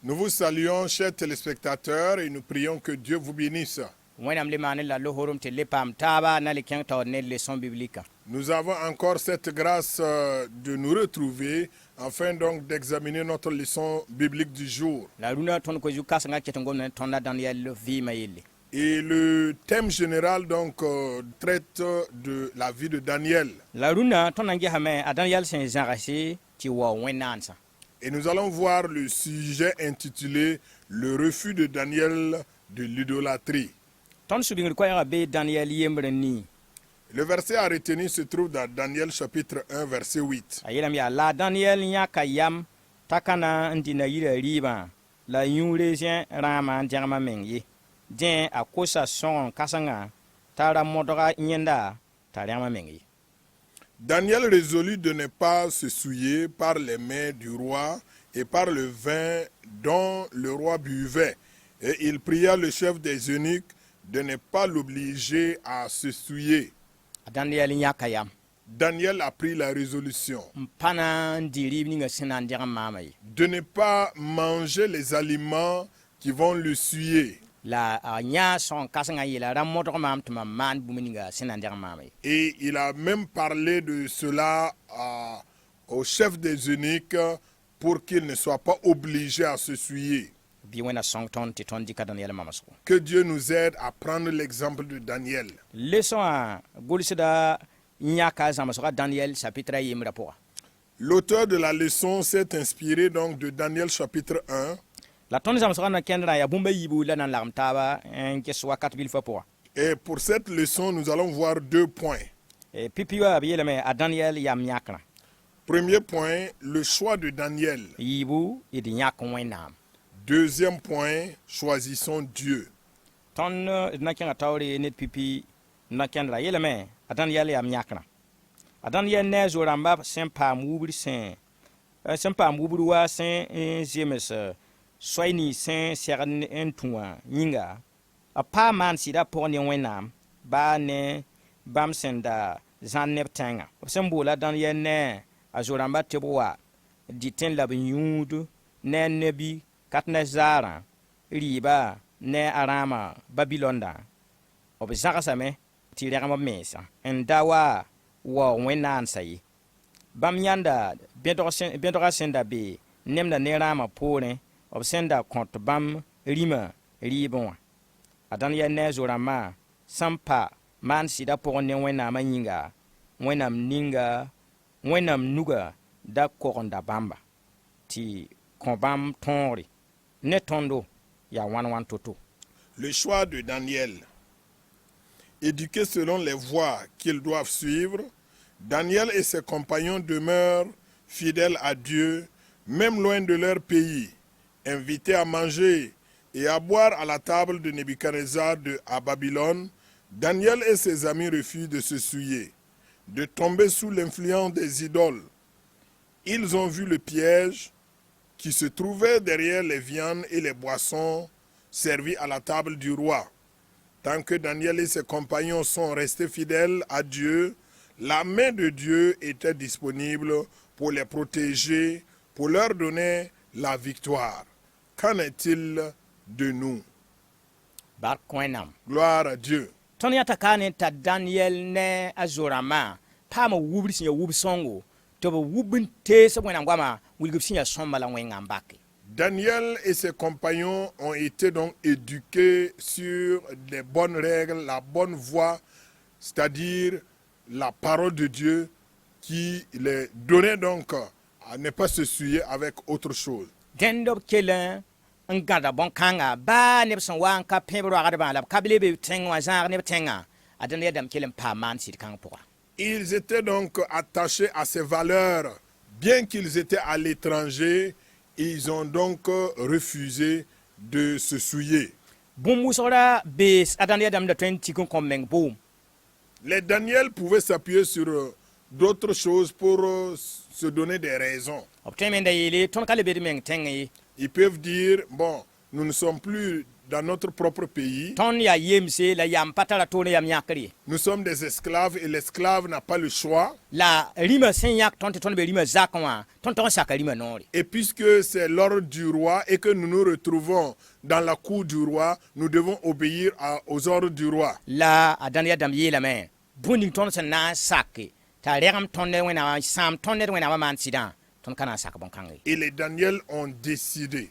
Nous vous saluons, chers téléspectateurs, et nous prions que Dieu vous bénisse. Nous avons encore cette grâce de nous retrouver afin donc d'examiner notre leçon biblique du jour. Et le thème général donc traite de la vie de Daniel. Et nous allons voir le sujet intitulé « Le refus de Daniel de l'idolâtrie ». Le verset à retenir se trouve dans Daniel chapitre 1 verset 8. Daniel résolut de ne pas se souiller par les mains du roi et par le vin dont le roi buvait. Et il pria le chef des eunuques de ne pas l'obliger à se souiller. Daniel a pris la résolution de ne pas manger les aliments qui vont le souiller. Et il a même parlé de cela au chef des eunuques pour qu'il ne soit pas obligé à se souiller. Que Dieu nous aide à prendre l'exemple de Daniel. L'auteur de la leçon s'est inspiré donc de Daniel chapitre 1. Et pour cette leçon, nous allons voir 2 points. Premier point, le choix de Daniel. Deuxième point, choisissons Dieu. Soyni sen seran entua yinga a pa man sida pon ne wenam ba ne bam senda zan neptanga sembola dan ye ne azoramba teboa diten lab yudu ne nebi katna zara riba ne arama babilonda obzaka same tirama mesa endawa wa wenan sai bam yanda bedora senda be nemna ne rama pore obsenda kont bam rima ribon adan ya ne zorama sampa man sida pon ne wena manyinga wenam ninga wenam nuga da koronda bamba ti kombam tonri ne tondo ya wan toto. Le choix de Daniel. Éduqués selon les voies qu'ils doivent suivre, Daniel et ses compagnons demeurent fidèles à Dieu, même loin de leur pays. Invités à manger et à boire à la table de Nebuchadnezzar à Babylone, Daniel et ses amis refusent de se souiller, de tomber sous l'influence des idoles. Ils ont vu le piège qui se trouvait derrière les viandes et les boissons servies à la table du roi. Tant que Daniel et ses compagnons sont restés fidèles à Dieu, la main de Dieu était disponible pour les protéger, pour leur donner la victoire. Qu'en est-il de nous? Gloire à Dieu. Daniel ne azorama pama wubris ya wubsongo to wubin ngwama wilgipsinya sombala ngambake. Daniel et ses compagnons ont été donc éduqués sur les bonnes règles, la bonne voie, c'est-à-dire la parole de Dieu qui les donnait donc à ne pas se souiller avec autre chose. Gendop kelen ngada bon kanga ba nebson wan ka pebro agada la kabilebe tengwa zar ne tenga adan yadam kelen pa man sit kang pour. Ils étaient donc attachés à ces valeurs, bien qu'ils étaient à l'étranger, ils ont donc refusé de se souiller. Les Daniel pouvaient s'appuyer sur d'autres choses pour se donner des raisons. Ils peuvent dire, bon, nous ne sommes plus dans notre propre pays, tõnd yaa yemse la yam pa tara toor yam yãkre nous sommes des esclaves et l'esclave n'a pas le choix. la rĩmã sẽn yãk tõnd tɩ tõnd be rĩmã zakẽ wã tõnd tog n saka rĩmã noore Et puisque c'est l'ordre du roi et que nous nous retrouvons dans la cour du roi, nous devons obéir aux ordres du roi. la a dãnd ya dãmb yeelame bũmb ning tõnd sẽn na n sake t'a rẽgem tõnd ne wẽnnaamã sãam tõnd ned wẽnnaamã maan sɩdã tõnd ka na n sak bõn-kãnge Et les Daniel ont décidé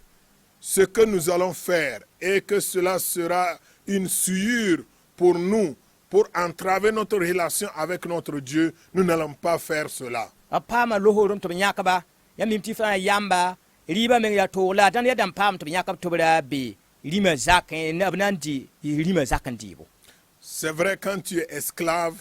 ce que nous allons faire et que cela sera une souillure pour nous, pour entraver notre relation avec notre Dieu. Nous n'allons pas faire cela. b paama losoorem tɩ b yãkba ya mim tɩ fãa yamba rɩɩbã meng ya toog la a dãnd ya dãmb paam tɩ b yãkb tɩ b ra be rĩmã zakẽ b na n dɩ rĩmã zak n dɩɩbo C'est vrai, quand tu es esclave,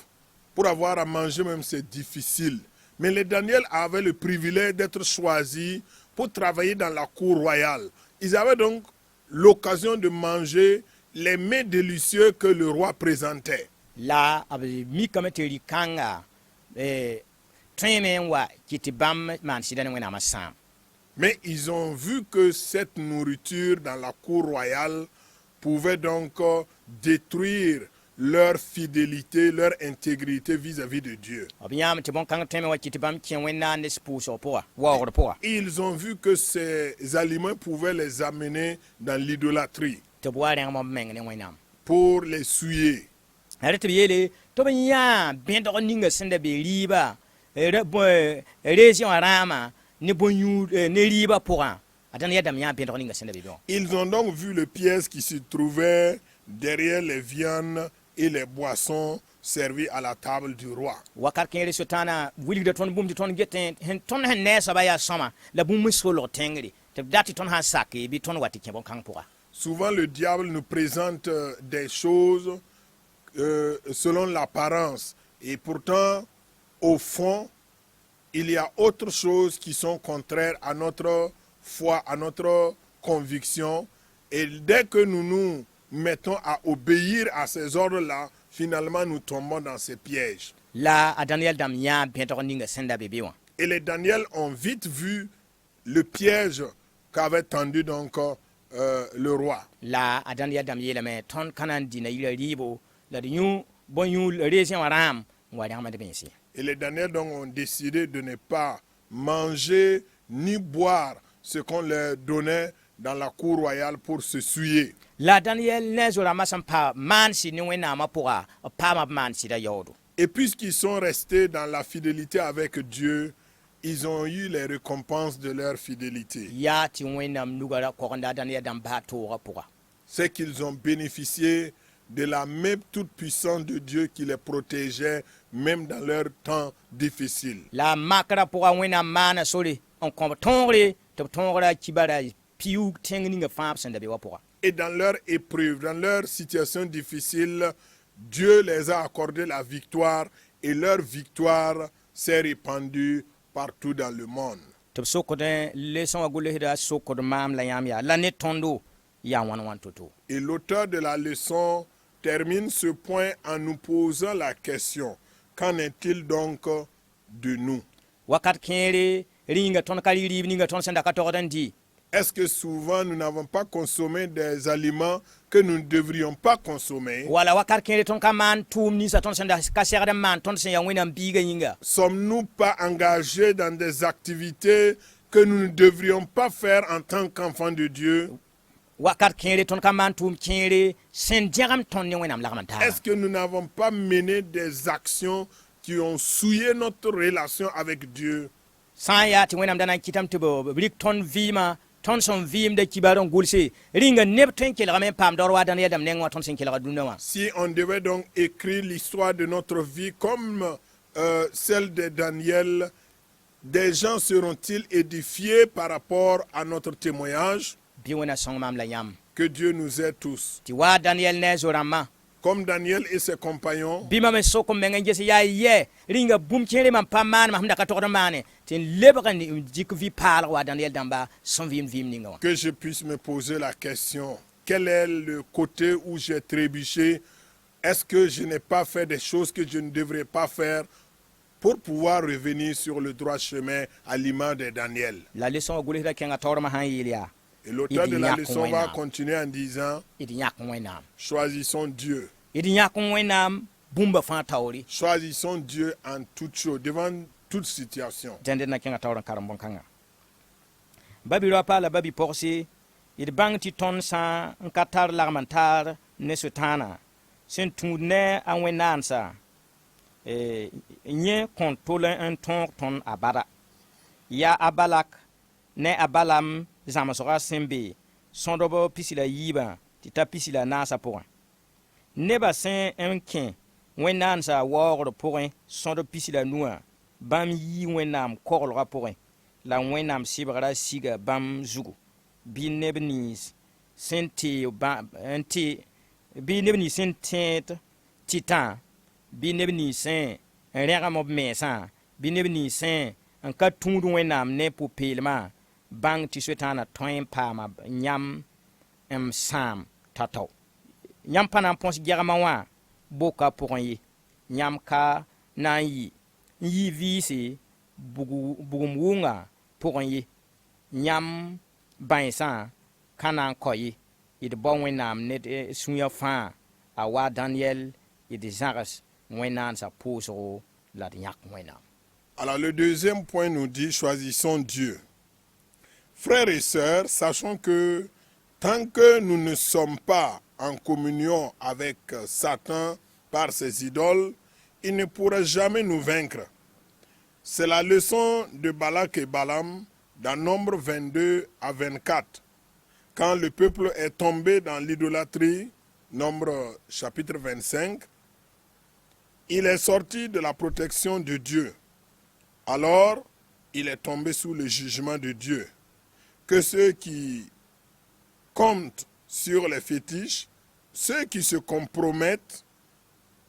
pour avoir à manger même, c'est difficile. Mais les Daniel avaient le privilège d'être choisis pour travailler dans la cour royale. Ils avaient donc l'occasion de manger les mets délicieux que le roi présentait. la b mikame tɩ rɩ-kãnga tõeme n wa kɩ tɩ bãmb maan sɩda ne wẽnnaamã sãam Mais ils ont vu que cette nourriture dans la cour royale pouvait donc détruire leur fidélité, leur intégrité vis-à-vis de Dieu. b yãmb tɩ bõn-kãng tõeme wa kɩ tɩ bãmb kẽ wẽnnaam ne pʋʋsg pʋga waoogd pʋga Ils ont vu que ces aliments pouvaient les amener dans l'idolâtrie tɩ b wa rẽgem b meng ne wẽnnaam pour les souiller. rẽ tɩ b yeele tɩ b yã bẽdg ninga sẽn da be rɩɩba reesẽ wã rãamã ne bõn-yũud ne rɩɩbã pʋgã a dãnd ya dãmb yã bẽdg ninga sẽn da be bɩ wã Ils ont donc vu le piège qui se trouvait derrière les viandes et les boissons servies à la table du roi. wakat kẽere sotãana wilgda tõnd bũmb tɩ tõnd get tõnd sẽn neesba yaa sõma la bũmb solg tẽngre tɩ b dat tɩ tõnd sãn sake bɩ tõnd wa tɩ kẽ bõn-kãng pʋga Souvent, le diable nous présente des choses selon l'apparence. Et pourtant, au fond, il y a autre chose qui sont contraires à notre foi, à notre conviction. Et dès que nous nous mettons à obéir à ces ordres-là, finalement, nous tombons dans ces pièges. la a dãnd dãmb yã bẽdg ninga sẽn da be be wã Et les Daniel ont vite vu le piège qu'avait tendu donc le roi. la a dãnd dãmb yeelame tõnd ka na n dĩna yira rɩɩbo la d bõn-yũud reesẽ wã rãam n wa rẽgma d bẽnse Et les Daniel donc ont décidé de ne pas manger ni boire ce qu'on leur donnait dans la cour royale pour se souiller. la Daniel ne a zo-rãmbã sẽn pa maan sɩd ne wẽnnaamã pʋga b paama b maan sɩda yaoodo Et puisqu'ils sont restés dans la fidélité avec Dieu, ils ont eu les récompenses de leur fidélité. yaa tɩ wẽnnaam nuga ra kogenda a Daniel dãmb baa toogã pʋga C'est qu'ils ont bénéficié de la main toute puissante de Dieu qui les protégeait même dans leurs temps difficiles. la makrã pʋga wẽnnaam maana sore n kõ b tõogre tɩ b tõogra kibara piu tẽng ninga fãa b sẽn da be wã pʋga Et dans leur épreuve, dans leur situation difficile, Dieu les a accordé la victoire et leur victoire s'est répandue partout dans le monde. tɩ b sokd lesõ wã gʋlsda sokd maam la yãmb yaa la ne tõndo yaa wãn to-to Et l'auteur de la leçon termine ce point en nous posant la question, qu'en est-il donc de nous? wakat kẽere rĩnga tõnd ka rɩ-rɩɩb ninga tõnd sẽn da ka togd n dɩ Est-ce que souvent nous n'avons pas consommé des aliments que nous ne devrions pas consommer? wala wakat kẽere tõnd ka maan tʋʋm ninsã tõnd sẽn da ka segd n maan tõnd sẽn yaa wẽnnaam biigã yĩnga Sommes-nous pas engagés dans des activités que nous ne devrions pas faire en tant qu'enfants de Dieu? wakat kẽere tõnd ka maan tʋʋm kẽere sẽn dẽgem tõnd ne wẽnnaam lagm n taara Est-ce que nous n'avons pas mené des actions qui ont souillé notre relation avec Dieu? sã n yaa tɩ wẽnnaam da na n kɩtame tɩ b rɩk tõnd vɩɩmã tõnd sẽn vɩɩmda kibar n gʋlse rĩnga neb tõe n kelgame n paam daoor wa dãnd yɛdame neng wã tõnd sẽn kelga dũnã wã Si on devait donc écrire l'histoire de notre vie comme celle de Daniel, des gens seront-ils édifiés par rapport à notre témoignage? bɩ wẽna sõng maam la yãmb Que Dieu nous aide tous. tɩ wa Daniel ne a zo-rãmbã Comme Daniel et ses compagnons, bɩ mam n sok n meng n ges yaa yɛ rĩnga bũmb kẽere mam pa maanema sẽn da ka togd n maane tɩ n lebg n dɩk vɩ-paalg wa Daniel dãmba sẽn vɩɩm vɩɩm ninga wã que je puisse me poser la question, quel est le côté où j'ai trébuché? Est-ce que je n'ai pas fait des choses que je ne devrais pas faire pour pouvoir revenir sur le droit chemin à l'image de Daniel? la lesõ wã gʋlsda kẽngã taoormã sã n yeel yaa Et l'auteur de la leçon va continuer en disant, choisissons Dieu. Choisissons Dieu en toute chose, devant toute situation. Babi rapa la babi porsi, il bang ti ton sa un katar l'armentar ne sutana. Sen tourne en wenansa. Nye contrôle un ton abara. Ya abalak ne abalam zamasora sembe. Sondobo pisila yiba, tita pisila nasa pour. Neba sen un kin, wenansa war pour un, sondo pisila noua. Bam yi wenam korlora pour un. La wenam sibra siga bam zugu. Bi nebnis senti anti bi nebni sentent titan. Bi nebni sen un ragamob mesan. Bi nebni sen un katundu wenam ne pour pelma. Bang ti swetana toin pama nyam sam tato. Nyam panam pons geramawa boka pour un yi. Nyam ka na yi visi bugumwunga pour un yi. Nyam bansan kanan koyi. Il bon wenam net sunya fan awa Daniel et des zaras wenan sa posero la yak wenam. Alors le deuxième point nous dit, choisissons Dieu. Frères et sœurs, sachons que tant que nous ne sommes pas en communion avec Satan par ses idoles, il ne pourra jamais nous vaincre. C'est la leçon de Balak et Balaam dans Nombre 22 à 24. Quand le peuple est tombé dans l'idolâtrie, Nombre chapitre 25, il est sorti de la protection de Dieu. Alors, il est tombé sous le jugement de Dieu. Que ceux qui comptent sur les fétiches, ceux qui se compromettent,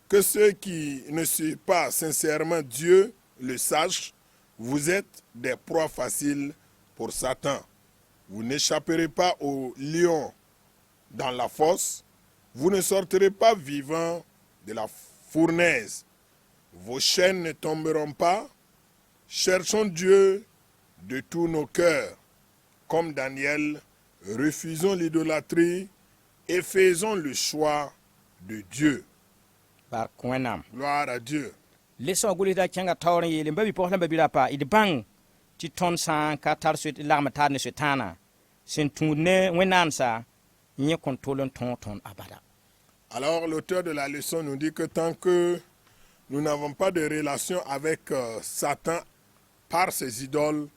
que ceux qui ne suivent pas sincèrement Dieu le sachent, vous êtes des proies faciles pour Satan. Vous n'échapperez pas au lion dans la fosse, vous ne sortirez pas vivant de la fournaise. Vos chaînes ne tomberont pas. Cherchons Dieu de tous nos cœurs. Comme Daniel, refusons l'idolâtrie et faisons le choix de Dieu. Gloire à Dieu. Leso gulita changa tawren yele mbabi pohla mbabi rapa id bang ti ton san ka tar suit l'armatar ne setana sen tourne wenansa nye contrôle ton abada. Alors l'auteur de la leçon nous dit que tant que nous n'avons pas de relation avec Satan par ses idoles,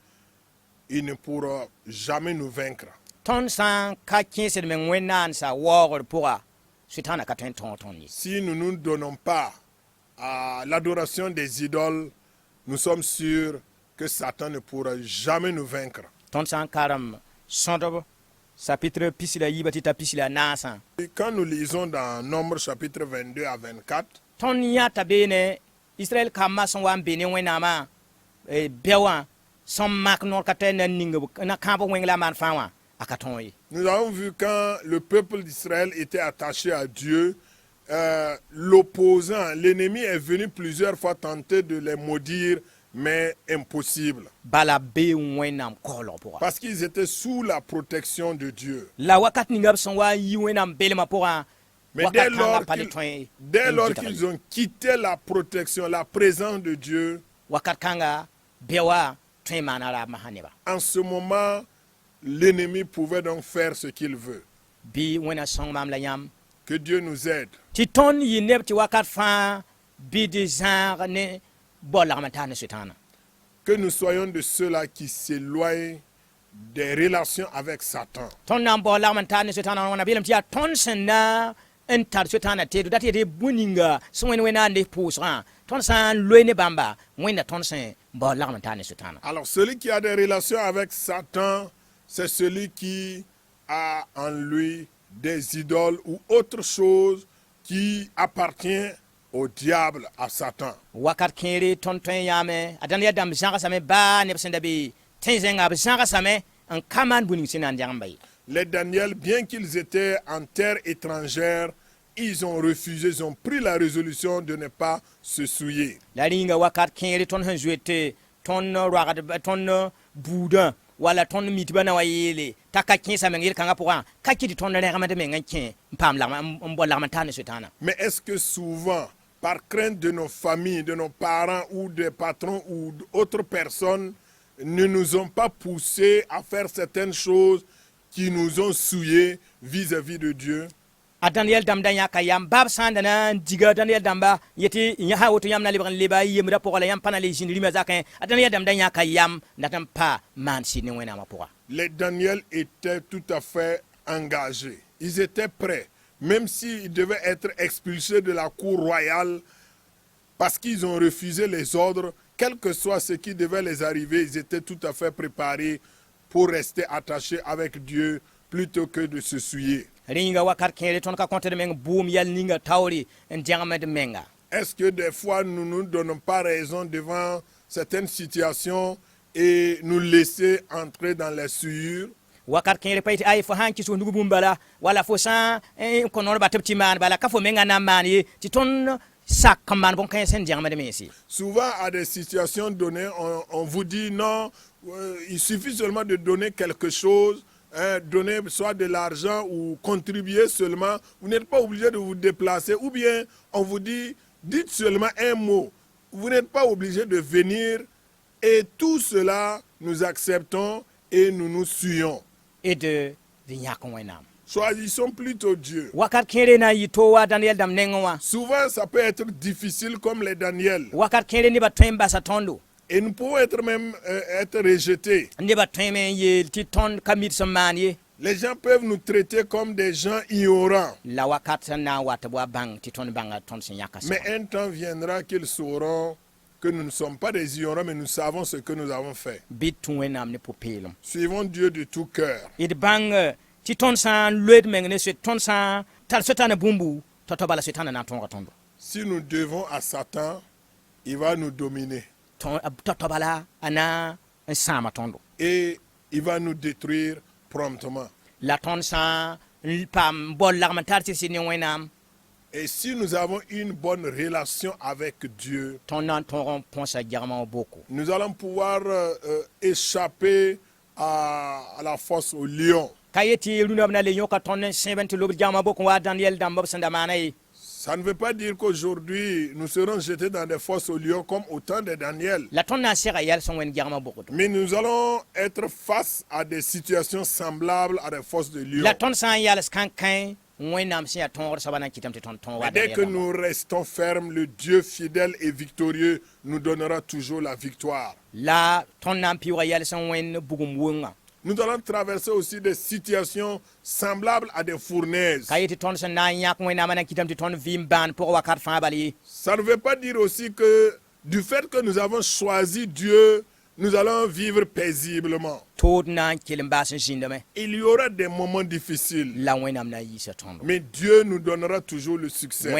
il ne pourra jamais nous vaincre. Ton san ka kinse men wenansa war pourra setana ka ton ni. Si nous ne nous donnons pas à l'adoration des idoles, nous sommes sûrs que Satan ne pourra jamais nous vaincre. Ton san karam sondob chapitre pisila yibatita pisila nasa. Quand nous lisons dans Nombre chapitre 22 à 24, ton yata bene Israël kama son wan bene wenama bewa son mak nor katena ningo na kampo wengla man fawa akaton. Nous avons vu quand le peuple d'Israël était attaché à Dieu, l'opposant, l'ennemi est venu plusieurs fois tenter de les maudire, mais impossible. Parce qu'ils étaient sous la protection de Dieu. Mais dès lors qu'ils ont quitté la protection, la présence de Dieu, en ce moment, l'ennemi pouvait donc faire ce qu'il veut. Que Dieu nous aide. Que nous soyons de ceux-là qui s'éloignent des relations avec Satan. Alors celui qui a des relations avec Satan, c'est celui qui a en lui des idoles ou autre chose qui appartient au diable, à Satan. Les Daniel, bien qu'ils étaient en terre étrangère, ils ont refusé, ils ont pris la résolution de ne pas se souiller. wala ton mit bana wa yele taka kinsa mengir kanga pourant ka kiti ton reglement me ngankin pam la mbo la mantane sutana. Mais est-ce que souvent, par crainte de nos familles, de nos parents ou des patrons ou d'autres personnes, ne nous ont pas poussés à faire certaines choses qui nous ont souillés vis-à-vis de Dieu? A Daniel damda ya kayam bab sanda na diga Daniel damba yeti nya ha woto yam na libran leba yemra pour la yam pana les jini lima zakin a Daniel damda ya kayam natam pa man si ni wena ma pour. Les Daniel étaient tout à fait engagés. Ils étaient prêts, même s'ils devaient être expulsés de la cour royale parce qu'ils ont refusé les ordres, quel que soit ce qui devait les arriver, ils étaient tout à fait préparés pour rester attachés avec Dieu plutôt que de se souiller. Ringa wakar kere ton ka kontere meng boom yal ninga tawri en jangama de menga. Est-ce que des fois nous ne nous donnons pas raison devant certaines situations et nous laisser entrer dans les souillures? Wakar kere payti ay fo hanki so ndugu bumbala wala fo san ko non ba tabti man bala ka fo menga na mani ti ton sak man bon kan sen jangama de mensi. Souvent à des situations données on vous dit non, il suffit seulement de donner quelque chose. Donner soit de l'argent ou contribuer seulement, vous n'êtes pas obligé de vous déplacer, ou bien on vous dit, dites seulement un mot, vous n'êtes pas obligé de venir, et tout cela nous acceptons et nous nous suivons. Et de Vinyakonwenam. Choisissons plutôt Dieu. Wakar kere na yitowa Daniel dam nengowa. Souvent ça peut être difficile comme les Daniel. Wakar kere ni ba twemba sa tondo. Et nous pouvons être même être rejetés. Les gens peuvent nous traiter comme des gens ignorants. Mais un temps viendra qu'ils sauront que nous ne sommes pas des ignorants, mais nous savons ce que nous avons fait. Suivons Dieu de tout cœur. Si nous devons à Satan, il va nous dominer. Et il va nous détruire promptement. Et si nous avons une bonne relation avec Dieu, nous allons pouvoir échapper à la fosse au lion. Ça ne veut pas dire qu'aujourd'hui, nous serons jetés dans des fosses aux lions comme au temps de Daniel. Mais nous allons être face à des situations semblables à des fosses de lions. Et dès que nous restons fermes, le Dieu fidèle et victorieux nous donnera toujours la victoire. Nous allons traverser aussi des situations semblables à des fournaises. Ça ne veut pas dire aussi que du fait que nous avons choisi Dieu, nous allons vivre paisiblement. Il y aura des moments difficiles. Mais Dieu nous donnera toujours le succès.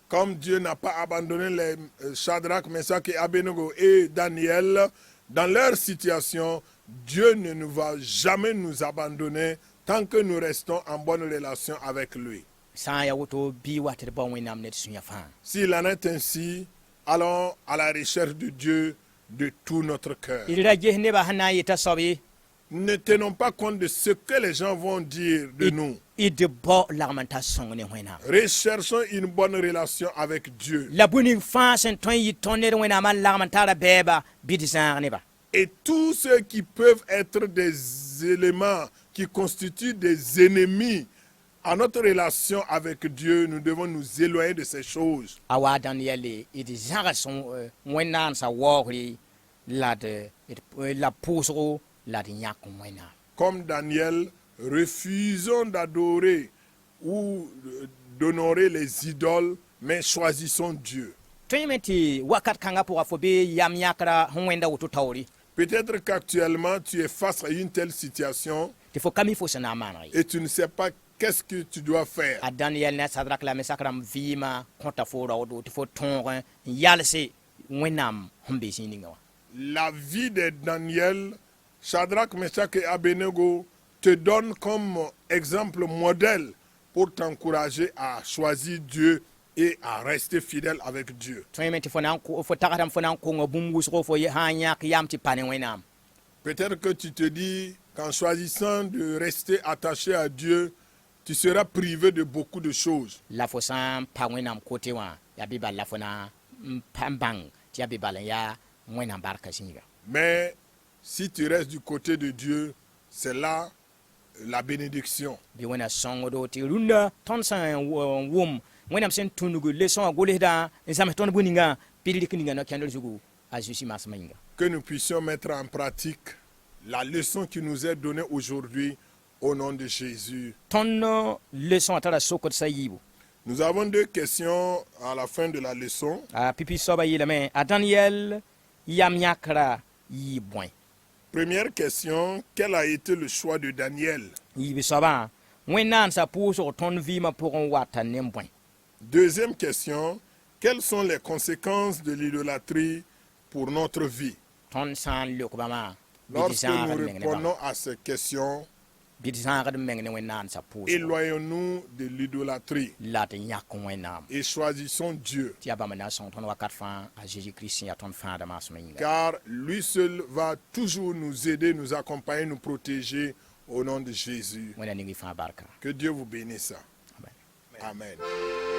Comme Dieu n'a pas abandonné les Shadrach, Meshach et Abednego et Daniel dans leur situation, Dieu ne nous va jamais nous abandonner tant que nous restons en bonne relation avec lui. S'il en est ainsi, allons à la recherche de Dieu de tout notre cœur. Ne tenons pas compte de ce que les gens vont dire de nous. Recherchons une bonne relation avec Dieu. Et tous ceux qui peuvent être des éléments qui constituent des ennemis à notre relation avec Dieu, nous devons nous éloigner de ces choses. Comme Daniel, refusons d'adorer ou d'honorer les idoles, mais choisissons Dieu. Peut-être qu'actuellement tu es face à une telle situation et tu ne sais pas qu'est-ce que tu dois faire. La vie de Daniel, Shadrach, Meshach et Abednego te donne comme exemple modèle pour t'encourager à choisir Dieu et à rester fidèle avec Dieu. tõe me tɩ fo na n tagsdame fo na n konga bũmb wʋsgo fo sã n yãk yam tɩ pa ne wẽnnaam. Peut-être que tu te dis qu'en choisissant de rester attaché à Dieu, tu seras privé de beaucoup de choses. La fo sã n pa wẽnnaam kote wã yaa bɩ bal la fo na n bãng tɩ yaa bɩ bal n yaa wẽnnaam barka zĩiga. Mais si tu restes du côté de Dieu, c'est là la bénédiction. bɩ wẽna sõngdo tɩ rũndã tõnd sã n wʋm wẽnnaam sẽn tũnug leçon wã golsdã n zãms tõnd bõe ningã pid rɩk ninga no-kẽndr zugu a Jésus maasmã yĩnga. Que nous puissions mettre en pratique la leçon qui nous est donnée aujourd'hui au nom de Jésus. tõnd leçon wã tara sokd sã yiibu. Nous avons deux questions à la fin de la leçon. a pipi soaba yeelame a Daniel yam yãkra yɩ bõe. Première question, quel a été le choix de Daniel? yiibe soabã wẽnnaam sã pʋʋsg tõnd vɩɩmã pʋgẽ wata ne bõe. Deuxième question, quelles sont les conséquences de l'idolâtrie pour notre vie? tõnd sã n lok bãmã Lorsque nous répondons à ces questions, bɩ d zãagd meng ne wẽnnaam sã pʋʋsg éloignons-nous de l'idolâtrie la d yãk wẽnnaam et choisissons Dieu, tɩ yaa bãmb na n sõng tõnd wakat fãa a Jésus-Christ sẽn yaa tõnd fãada maasmã yĩnga. car lui seul va toujours nous aider, nous accompagner, nous protéger au nom de Jésus. wẽnna ning y fãa barka. Que Dieu vous bénisse. Amen. Amen.